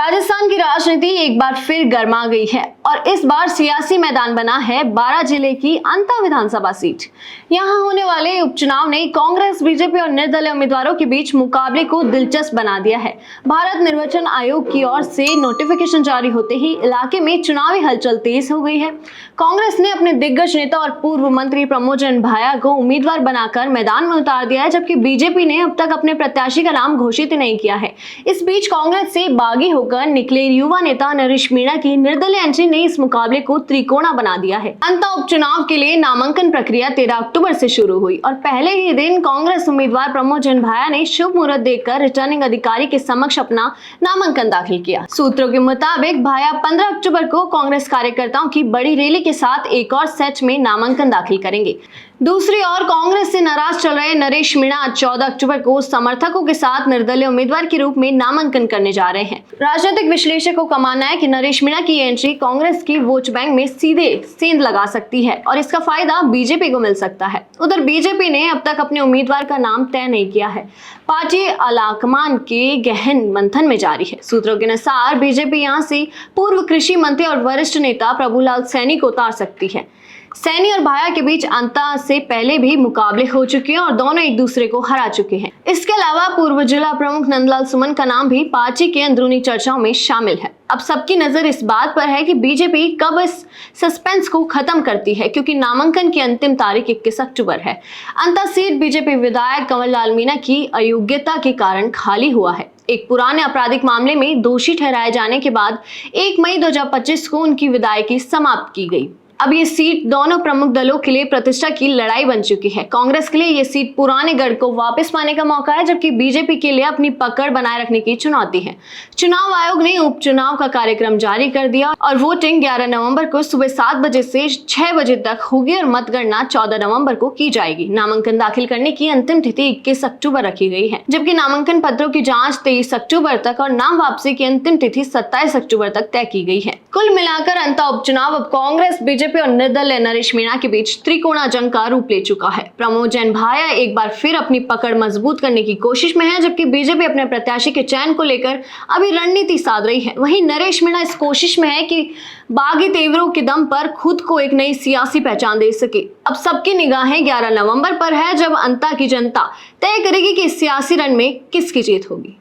राजस्थान की राजनीति एक बार फिर गर्मा गई है और इस बार सियासी मैदान बना है 12 जिले की अंता विधानसभा सीट। यहां होने वाले उपचुनाव ने कांग्रेस, बीजेपी और निर्दलीय उम्मीदवारों के बीच मुकाबले को दिलचस्प बना दिया है। भारत निर्वाचन आयोग की ओर से नोटिफिकेशन जारी होते ही इलाके में चुनावी हलचल तेज हो गई है। कांग्रेस ने अपने दिग्गज नेता और पूर्व मंत्री प्रमोद जैन भाया को उम्मीदवार बनाकर मैदान में उतार दिया है, जबकि बीजेपी ने अब तक अपने प्रत्याशी का नाम घोषित ही नहीं किया है। इस बीच कांग्रेस से बागी होकर निकले युवा नेता नरेश मीणा की निर्दलीय एंट्री ने इस मुकाबले को त्रिकोणा बना दिया है। अंता उपचुनाव के लिए नामांकन प्रक्रिया 13 अक्टूबर से शुरू हुई और पहले ही दिन कांग्रेस उम्मीदवार प्रमोद जैन भाया ने शुभ मुहूर्त देखकर रिटर्निंग अधिकारी के समक्ष अपना नामांकन दाखिल किया। सूत्रों के मुताबिक भाया 15 अक्टूबर को कांग्रेस कार्यकर्ताओं की बड़ी रैली के साथ एक और सेट में नामांकन दाखिल करेंगे। दूसरी ओर कांग्रेस से नाराज चल रहे नरेश मीणा 14 अक्टूबर को समर्थकों के साथ निर्दलीय उम्मीदवार के रूप में नामांकन करने जा रहे हैं। राजनीतिक विश्लेषकों का मानना है कि नरेश मीणा की एंट्री कांग्रेस की वोट बैंक में सीधे सेंध लगा सकती है और इसका फायदा बीजेपी को मिल सकता है। उधर बीजेपी ने अब तक अपने उम्मीदवार का नाम तय नहीं किया है। पार्टी आलाकमान के गहन मंथन में जारी है। सूत्रों के अनुसार बीजेपी यहां से पूर्व कृषि मंत्री और वरिष्ठ नेता प्रभुलाल सैनी को उतार सकती है। सैनी और भाया के बीच अंता से पहले भी मुकाबले हो चुके हैं और दोनों एक दूसरे को हरा चुके हैं। इसके अलावा पूर्व जिला प्रमुख नंदलाल सुमन का नाम भी पार्टी के अंदरूनी चर्चाओं में शामिल है। अब सबकी नजर इस बात पर है कि बीजेपी कब इस सस्पेंस को खत्म करती है, क्योंकि नामांकन की अंतिम तारीख 21 अक्टूबर है। अंता सीट बीजेपी विधायक कंवर लाल मीणा की अयोग्यता के कारण खाली हुआ है। एक पुराने आपराधिक मामले में दोषी ठहराए जाने के बाद 1 मई 2025 को उनकी विदायगी समाप्त की गई। अब ये सीट दोनों प्रमुख दलों के लिए प्रतिष्ठा की लड़ाई बन चुकी है। कांग्रेस के लिए ये सीट पुराने गढ़ को वापस पाने का मौका है, जबकि बीजेपी के लिए अपनी पकड़ बनाए रखने की चुनौती है। चुनाव आयोग ने उपचुनाव का कार्यक्रम जारी कर दिया और वोटिंग 11 नवंबर को सुबह 7 बजे से 6 बजे तक होगी और मतगणना 14 नवंबर को की जाएगी। नामांकन दाखिल करने की अंतिम तिथि 21 अक्टूबर रखी गई है, जबकि नामांकन पत्रों की जाँच 23 अक्टूबर तक और नाम वापसी की अंतिम तिथि 27 अक्टूबर तक तय की गई है। कुल मिलाकर अंता उपचुनाव अब कांग्रेस, बीजेपी और निर्दलीय नरेश मीणा के बीच त्रिकोणा जंग का रूप ले चुका है। प्रमोद जैन भाया एक बार फिर अपनी पकड़ मजबूत करने की कोशिश में है, जबकि बीजेपी अपने प्रत्याशी के चयन को लेकर अभी रणनीति साध रही है। वहीं नरेश मीणा इस कोशिश में है कि बागी तेवरों के दम पर खुद को एक नई सियासी पहचान दे सके। अब सबकी निगाहें 11 नवंबर पर है, जब अंता की जनता तय करेगी कि इस सियासी रण में किसकी जीत होगी।